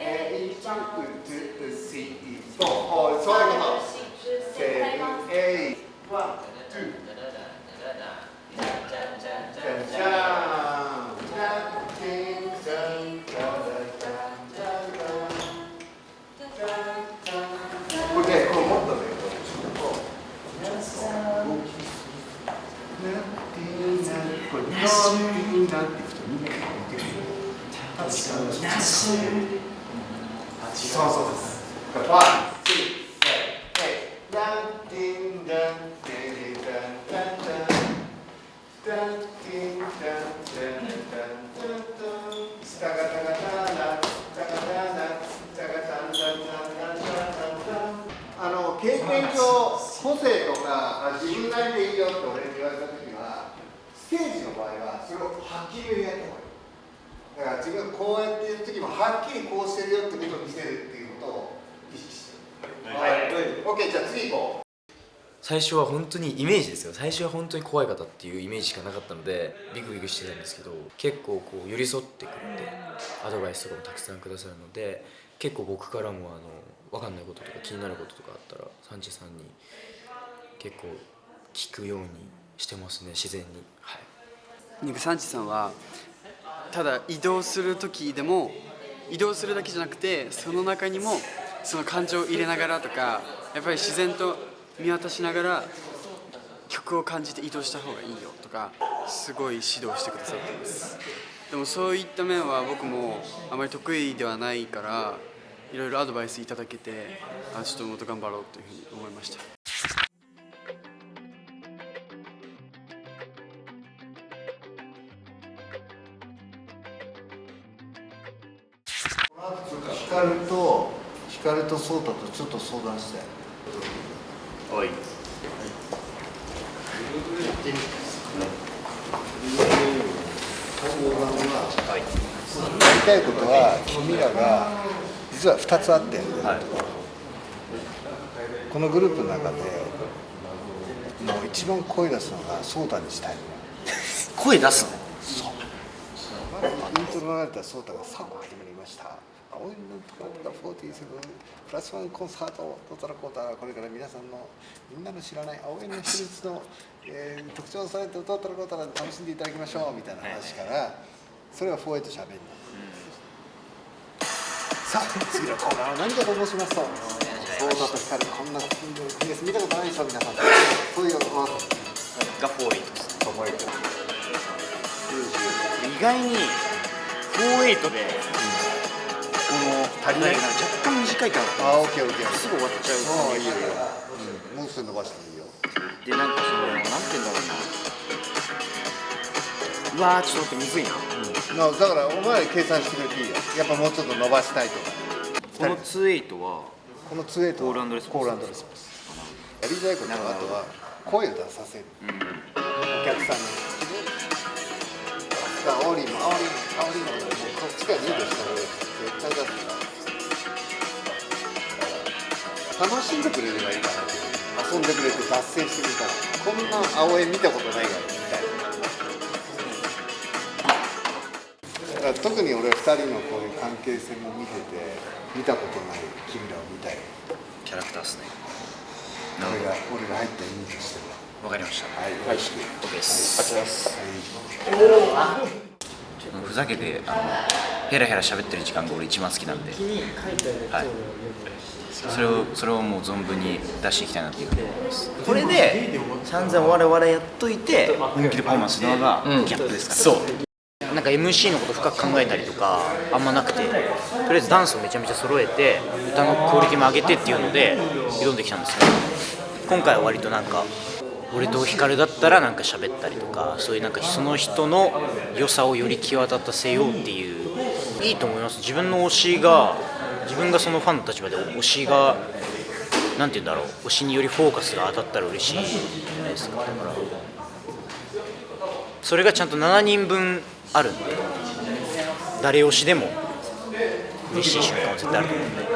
H うつ C そうそういうことセブンエイワンツーじゃじゃーんじゃんけンティンダンっていう人みんな見てる。そうそうです。ワン、ツー、ダンティンダンテレダンダンダンダンティンダンダンダンダンダンスタガタガタラスタガタラスタガタンダンダンダンダンダン経験上個性とか自分なりでいいよって俺に言われた時はステージの場合はそれをはっきりやった方がいい。だから自分がこうやっている時もはっきりこうしてるよってことを見せるっていうことを意識してる。はい、OK、じゃあ次行こう。最初は本当にイメージですよ。最初は本当に怖い方っていうイメージしかなかったのでビクビクしてたんですけど、結構こう寄り添ってくれてアドバイスとかもたくさんくださるので、結構僕からも分かんないこととか気になることとかあったらサンチェさんに結構聞くようにしてますね、自然に。はい。なんかサンチェさんはただ移動する時でも移動するだけじゃなくて、その中にもその感情を入れながらとか、やっぱり自然と見渡しながら曲を感じて移動した方がいいよとか、すごい指導してくださってます。でもそういった面は僕もあまり得意ではないから、いろいろアドバイスいただけて、ちょっともっと頑張ろうというふうに思いました。光とソータとちょっと相談したい。はい。やりたいことは君らが実は2つあって、はい、このグループの中でもう一番声出すのがソータにしたい。声出すの？そう。イントロが流れたソータがさあ始まりました。青いのトランプが47プラスワンコンサートどうたらこうたら、これから皆さんのみんなの知らない青いの比率の、特徴されてどうたらこうたら楽しんでいただきましょうみたいな話から、それは48としゃべるの。さあ次のコーナーは何かと申しますと、ソータと光るこんなPS見たことないでしょ皆さん。そういうのが48ですね。意外に48でこの足りない若干短いから、オッケーオッケー、すぐ終わっちゃう感じ。いいよ、もうすぐ伸ばしてもいいよ。でなんかそのなんて言うんだろうな、うわーちょっと待ってむずいな、だからお前ら計算してくれていいよ。やっぱもうちょっと伸ばしたいとか。この28はこの28はコール&レスポンス。やりたいことはあとは声を出させる、お客さんに。だからオーリーもこっちがリードした方が絶対出すから、楽しんでくれればいいかなって。遊んでくれて脱線してくれたら、こんな青絵見たことないからみたいな。だから特に俺2人のこういう関係性も見てて、見たことない君らを見たい。キャラクターですね。俺が入った意味としては。わかりました。はい、よろしく。 OK です。ふざけてヘラヘラ喋ってる時間が俺一番好きなんで、はい、それをもう存分に出していきたいなっていうふうに思います。これで散々我々やっといて本気でパフォーマンスするのがギャップですから、そうなんか MC のこと深く考えたりとかあんまなくて、とりあえずダンスをめちゃめちゃ揃えて歌のクオリティも上げてっていうので挑んできたんですけど、今回は割となんか俺と光だったらなんか喋ったりとか、そういうなんかその人の良さをより際立たせようっていう、いいと思います。自分がそのファンの立場で推しがなんて言うんだろう、推しによりフォーカスが当たったら嬉しいじゃないですか。だからそれがちゃんと7人分あるんで、誰推しでも嬉しい瞬間は絶対あると思うんで。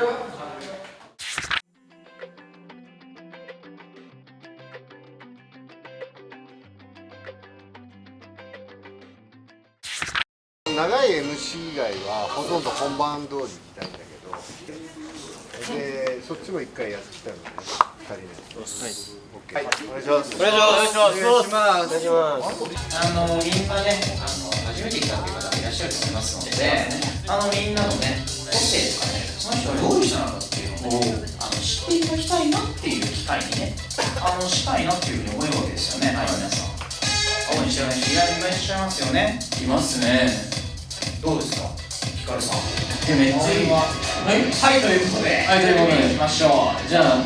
長い MC 以外はほとんど本番通り行きたいんだけど、でそっちも一回やってきたので、2人で。はい、お願いします。お願いします。みんなね、初めて来たっていう方もいらっしゃると思いますので、みんなのね、個性とかね、その人はどういう人なのかっていうのを知っていただきたいなっていう機会にね、したいなっていうふうに思うわけですよね。はい、皆さん。青にしてよね。知り合いいらっしゃいますよね。いますね。どうですか、ヒカルさん。めっちゃいい。はい、はい、ということで、はい、ということで行きましょう。じゃあ、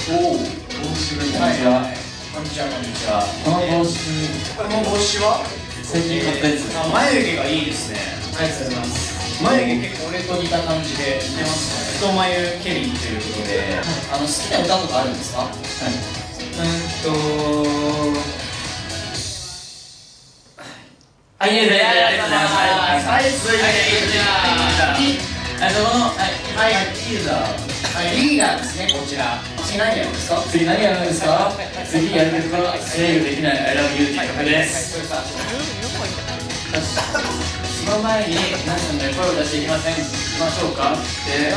おお、帽子がこんにちは、こんにちは。この帽子、この帽子は最近買ったやつです。あ、眉毛がいいですね。ありがとうございます。眉毛結構俺と似た感じで似てますね。太眉ケリーということで、好きな歌とかあるんですか？はい。あ、いえいえいえ、ありがとうございます。はい、続いてリーダーですね、こちら。次何やるんですか？次何やるんですか？次やるのが制御できない I love you って曲です。その前に皆さんで声を出していきましょうか。で、い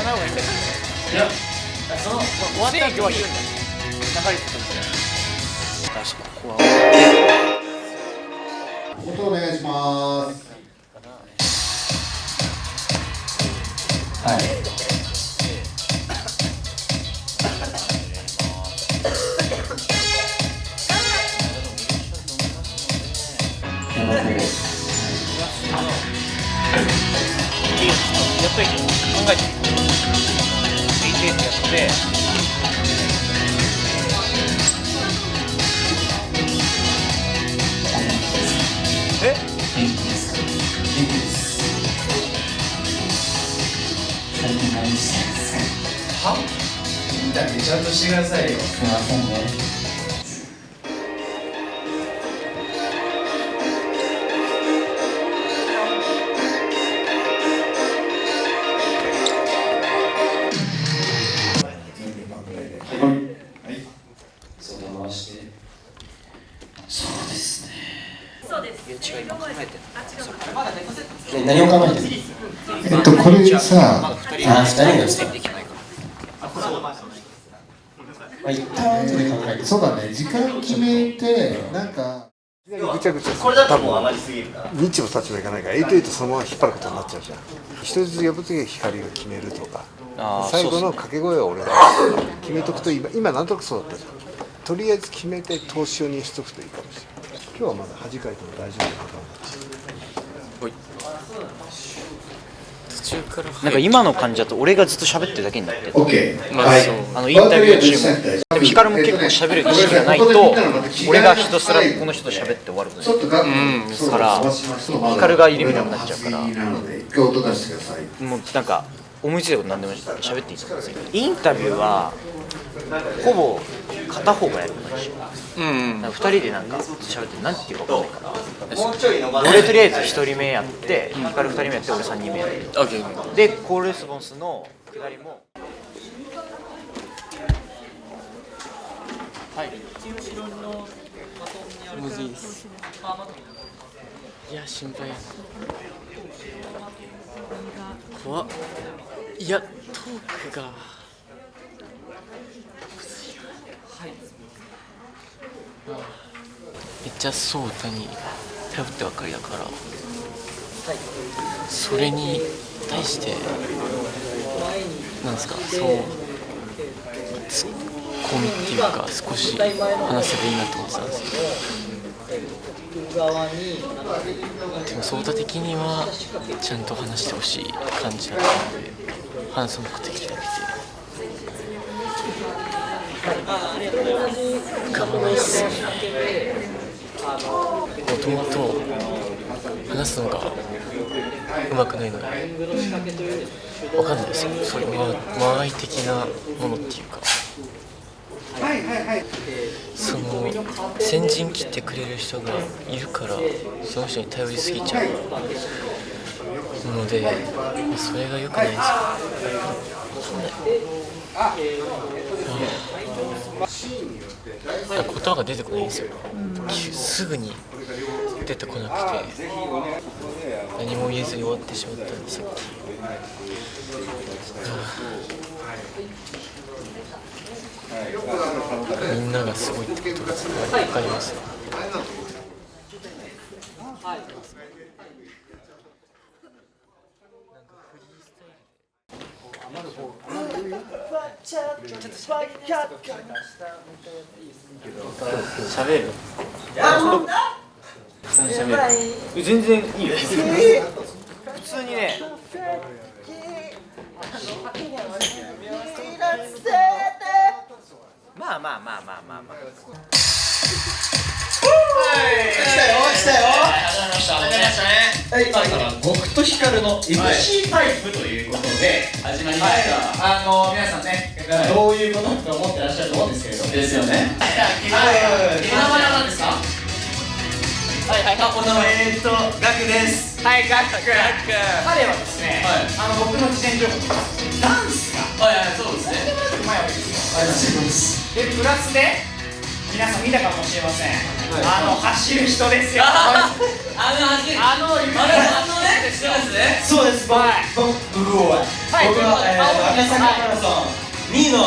や、その終わった後は言うんだ。流れてたんだよ。確かここは音お願いします。はい。やっぱり考えてみて AJ ってやって元気ですか？元気です。最近何してるんですか？は？インタビューちゃんとしてくださいよ。すいませんね。何を考えてる？これさ、2人のステップできないから。一旦後で考えて。そうだね、時間決めて、なんかぐちゃぐちゃこれだともう余りすぎるから。ニッチもサッチもいかないから、8-8そのまま引っ張ることになっちゃうじゃん。一人ずつ呼ぶときは光が決めるとか、最後の掛け声は俺が決めとくと、今なんとなくそうだったじゃん。とりあえず決めて投資用にしとくといいかもしれない。今日はまだ恥かいても大丈夫だと思う。なんか今の感じだと俺がずっと喋ってるだけになってる。はい。インタビュー中もでもヒカルも結構喋る意識がないと俺がひたすらこの人と喋って終わるからヒカルがいる意味なくなっちゃうからもうなんか思いついたこと何でも喋っていいと思うんですよ。インタビューはほぼ片方がやる感じ。2人でなんか喋って何て言うか分かんないから俺とりあえず1人目やってヒカル2人目やって俺3人目やってでコールレスポンスの下りもはいむずいです。いや心配やな。怖っ。いやトークがめっちゃそう歌に頼ってばっかりだからそれに対してなんですかそうツッコミっていうか少し話せばいいなと思ってたんですけどでもそう歌的にはちゃんと話してほしい感じだったので話す目的だけで浮かばないっすね。もともと話すのがうまくないので分かんないですよ。そういう間合い的なものっていうかその先陣切ってくれる人がいるからその人に頼りすぎちゃうのでそれが良くないですよ。言葉が出てこないんですよ。すぐに出てこなくて何も言えずに終わってしまったんですよ。みんながすごいってことがすごい分かります。喋る。全然いいよ。普通にね。まあまあまあまあまあまあ。来たよ。始まりましたね。今から僕とヒカルの MC タイプということで始まりました。皆さんね、どういうことだと思ってらっしゃると思うんですけれど。ですよね。お名前は何ですか？はいはい。お名前ガクです。はい、ガク。彼はですね、僕の事前情報ダンスがそうですね。うまいわけですよ。でプラスで皆さん見たかもしれません。走る人ですよ。そうです。僕は赤坂マラソン2位の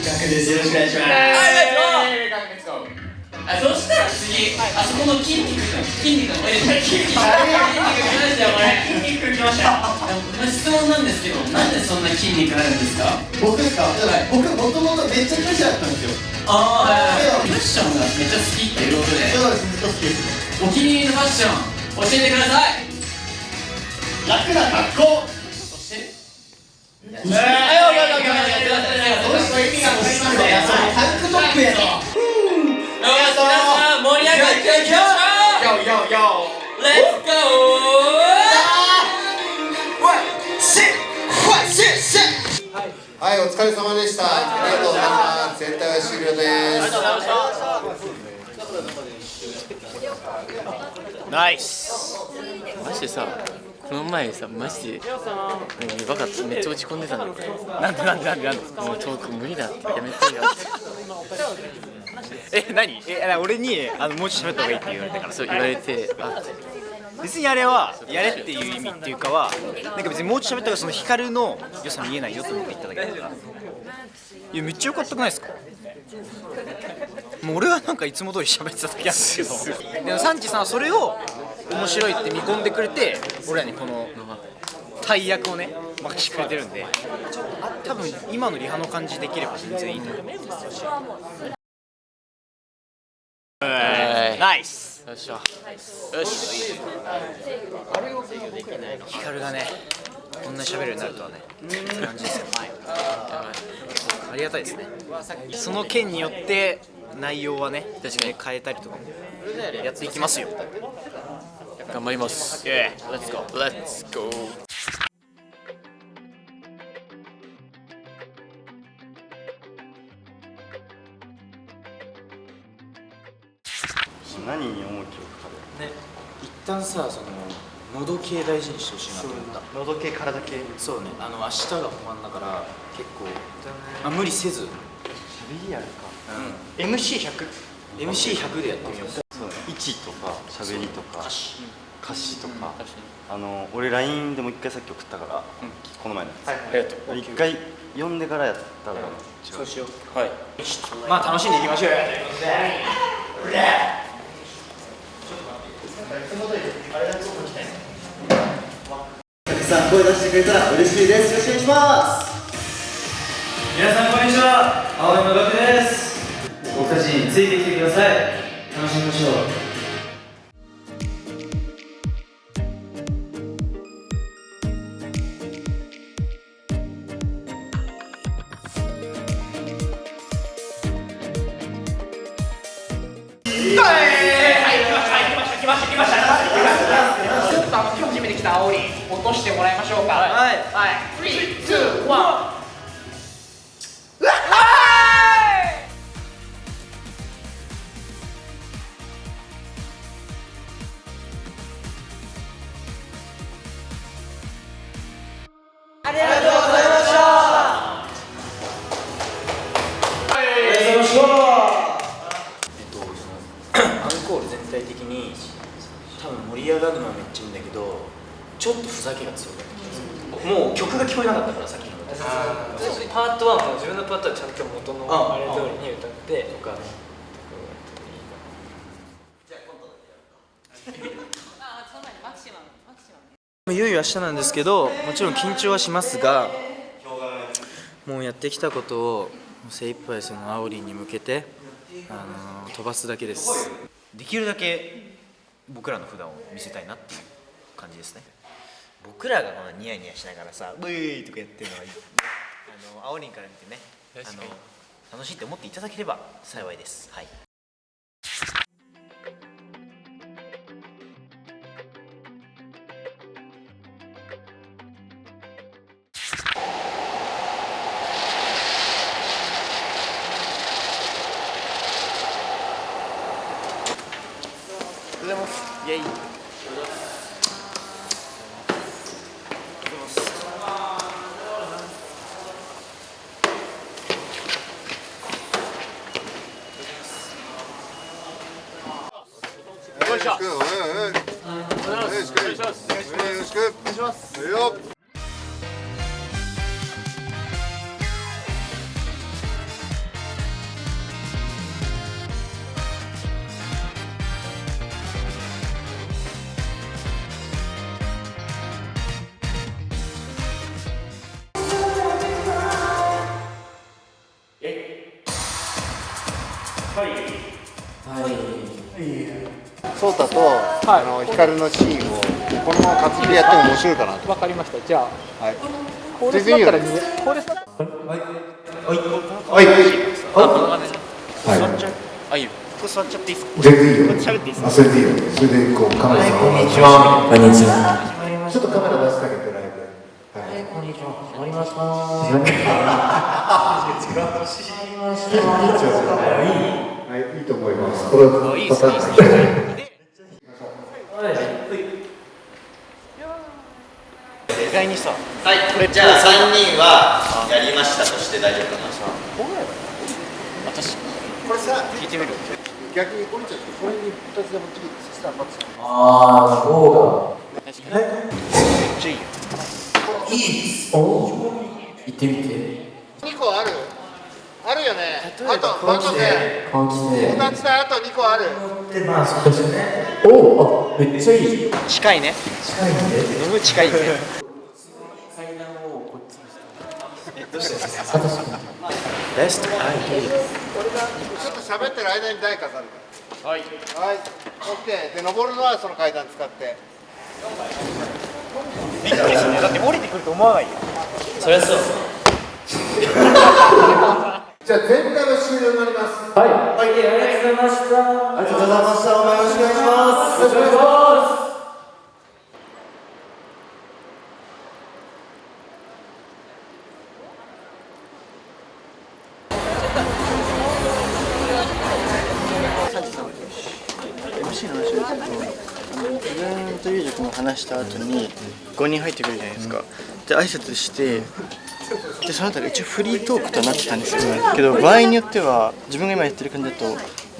ガクです。よろしくお願いします。そしたら次、あそこの筋肉きました。質問なんですけど、なんでそんな筋肉あるんですか？僕ですか？僕もともとめっちゃクッションだったんですよ。クッションがめっちゃ好きっていうことで。そうです、ずっと好きです。お気に入りのファッション教えてください。楽な格好。そしてどういう意味が分かりますね。タンクトップやろ。皆さん盛り上がっていきましょう。Yo yo yo Let's go。 はい、お疲れ様でした。ありがとうございます。全体は終了です。ナイス。マジでさ、この前さ、マジでバカめっちゃ落ち込んでたんだよ。なんでもうトーク無理だってやめてよって何俺にもうちょっと喋った方がいいって言われたから。そう言われて、別にあれはやれっていう意味っていうかは、なんか別にもうちょっと喋ったからその光の良さ見えないよと思って言っただけだから。いやめっちゃ良かったくないですか？もう俺はなんかいつも通り喋ってただけなんですけどでもサンチさんはそれを面白いって見込んでくれて、俺らにこの大役をね任してくれてるんで、多分今のリハの感じできれば全然いいと思う。ナイス。よっしゃ。よし。ヒカルがねこんな喋るようになるとはねって感じですよ。ありがたいですね。その件によって内容はね確かに変えたりとかもやっていきますよ。頑張ります。Let's go. Let's go. 何に重きを置くかね、一旦さ、その喉系大事にしてほしいなと思った。喉系、体系。そうね、明日が本番だから結構、無理せず喋りやるか。MC100 MC100 でやってみよう。そうね、位置とか喋りとか歌詞とか、俺 LINE でも一回さっき送ったから、この前のやつ。ありがとう。一回読んでからやったら違う。そうしよう。はい。まあ楽しんでいきましょうよ。たくさん声出してくれたら嬉しいです。よろしくお願いします。皆さんこんにちは、青山学です。僕たちについてきてください。楽しみましょう。来ましたちょっと今日初めて来た煽り落としてもらいましょうか。はい、3、2、1。ありがとうございました。アンコール全体的に多分盛り上がるのはめっちゃいいんだけど、ちょっとふざけが強かった気がする。もう曲が聞こえなかったからさっきのパートはもう自分のパートはちゃんと元のあれ通りに歌ってとか。いよいよ明日なんですけど、もちろん緊張はしますが、もうやってきたことを精一杯そのアオリンに向けて、飛ばすだけです。できるだけ僕らの普段を見せたいなっていう感じですね。僕らがこのニヤニヤしながらさ「ブイー!」とかやってるのはいい、アオリンから見てね、楽しいって思っていただければ幸いです。はい。おはようございます。イエイ。よろしくお願いします。ソータと、ヒカルのシーンをこのまま担ぎでやっても面白いかなと。わかりました。じゃあ、はい。コーレスだったらコーレスだったらあ、いいよ。ここ座っちゃっていいですか？全然いいよ。喋っていいですか？それでいいよ。それでこうカメラさんこんにちは。こんにちは。ちょっとカメラ出してあげてライブ。はい、こんにちは。始まりました。はい、いいと思います。これをいいですね。意外にさ、はい、じゃあ3人はやりましたとして大丈夫かな。私これさ、聞いてみる。逆に降りちゃって、これに2つでも切りそしたら待つ。ああ、そうだ。確かに。めっちゃいいよ。いい。おお。行ってみて。2個ある？あるよね。あと2つだ。あと2個ある。まあそうですよね。おお、めっちゃいい。近いね。近いね。飲む近いね。階段をこっちにして。どうしてですか？ベストアイディア。ちょっと喋ってる間に台飾るから。はい。はい。オッケー。で登るのはその階段使って。びっくりするね。だって降りてくると思わないよ。そりゃそう。じゃあ全体の終了になります。はい。はい。ありがとうございました。ありがとうございました。お前よろしくお願いします。よろしくお願いします。MC の話をすると、自分とゆうじくんの話した後に5人入ってくるじゃないですか。で挨拶してでその後一応フリートークとなってたんですよけど、場合によっては自分が今やってる感じだとな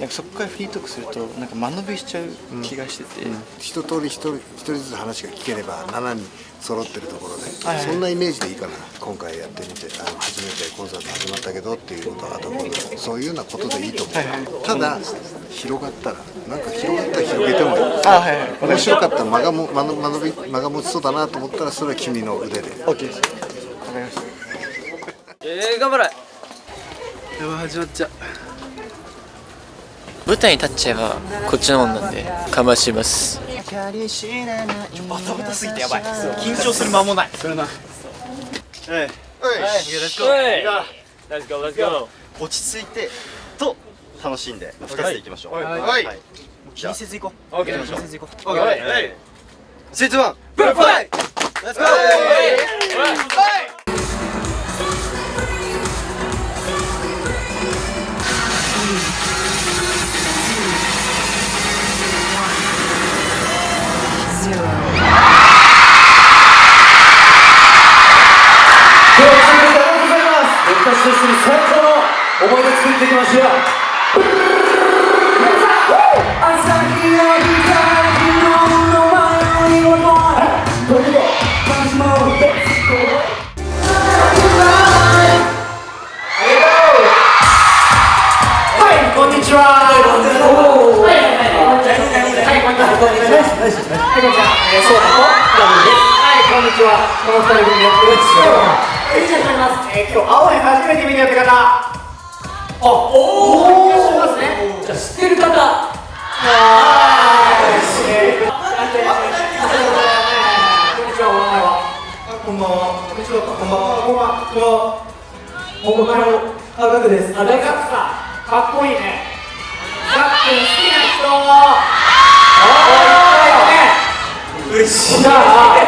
んかそこからフリートークするとなんか間延びしちゃう気がしてて、一通り一人ずつ話が聞ければ7人揃ってるところで、そんなイメージでいいかな。今回やってみて初めてコンサート始まったけどっていうことはそういうようなことでいいと思う。ただ広がったら広げてもいい。面白かったら間が持ちそうだなと思ったらそれは君の腕で。 OK です。わかりました。頑張れ。やばい、始まっちゃう。舞台に立っちゃえばこっちのもんなんでかまします。バタバタすぎてやばい。緊張する間もない。それな。落ち着いてと楽しんで2つでいきましょう。はい。気にせず行こう。気にせず行こう。はい。セットワン。ブルーフライ。レッツゴー。私と一緒に最高の思い出作っていきましょう。朝日浴びた昨日の前にはどれも始まるベスト。はい、こんにちは。はい、こんにちは。こんにちは。この2人組でやってるんですけど、以上になります。今日青い初めて見るって方、おー、しますね。じゃあ知ってる方、こんにちは、お名前は？こんばんは。こんにちは。こんばんは。こんばんは。お名前は？ガクです。ガクさん、かっこいいね。ガク君好きな人。嬉しい。じゃあ、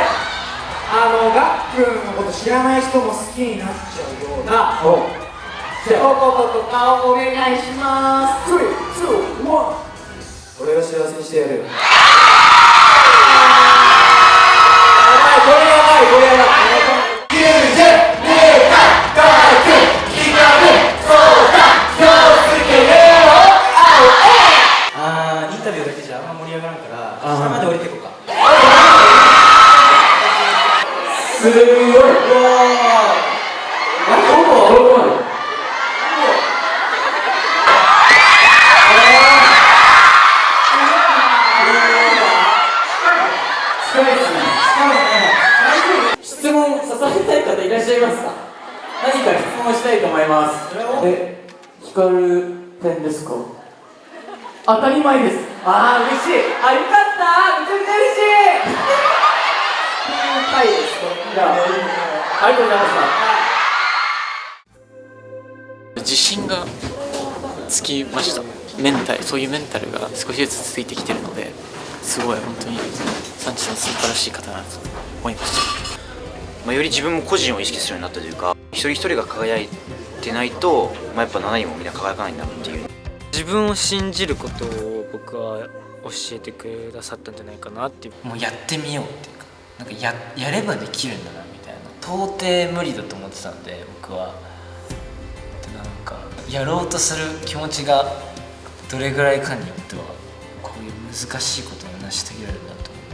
ガックンのこと知らない人も好きになっちゃうような、じゃあ、と顔お願いします。3、2、1。俺が幸せにしてやるよ。これやばい、これやばい。インタビューだけじゃあんま盛り上がらんから下まで降りていこうか。すごい。質問させたい方いらっしゃいますか？何か質問したいと思います。光るペンですか？当たり前です。ああ、嬉しい。あ、よかった。めちゃめちゃ嬉しい。はいです。じゃあ、ありがとうございました。自信がつきました。そういうメンタルが少しずつついてきてるので、すごい本当にサンチさん素晴らしい方だなと思いました。より自分も個人を意識するようになったというか、一人一人が輝いてないと、やっぱ7人もみんな輝かないんだっていう。自分を信じることを僕は教えてくださったんじゃないかなっていう。もうやってみようっていうか、なんかやればできるんだなみたいな、到底無理だと思ってたんで僕は。でなんかやろうとする気持ちがどれぐらいかによってはこういう難しいことを成し遂げられるんだと思って。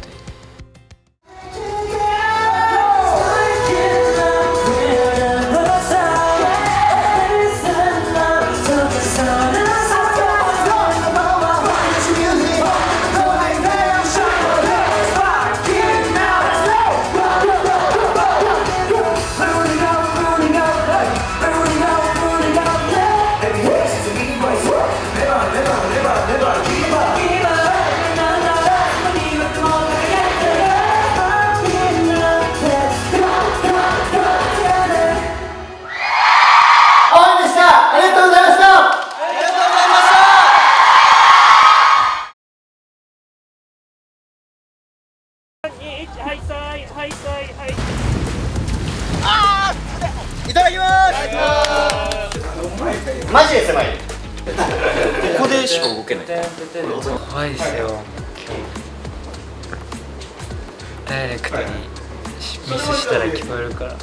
いただきます。マジで狭い。ここでしか動けない。怖いですよ。ダイレクトにミスしたら聞こえるから。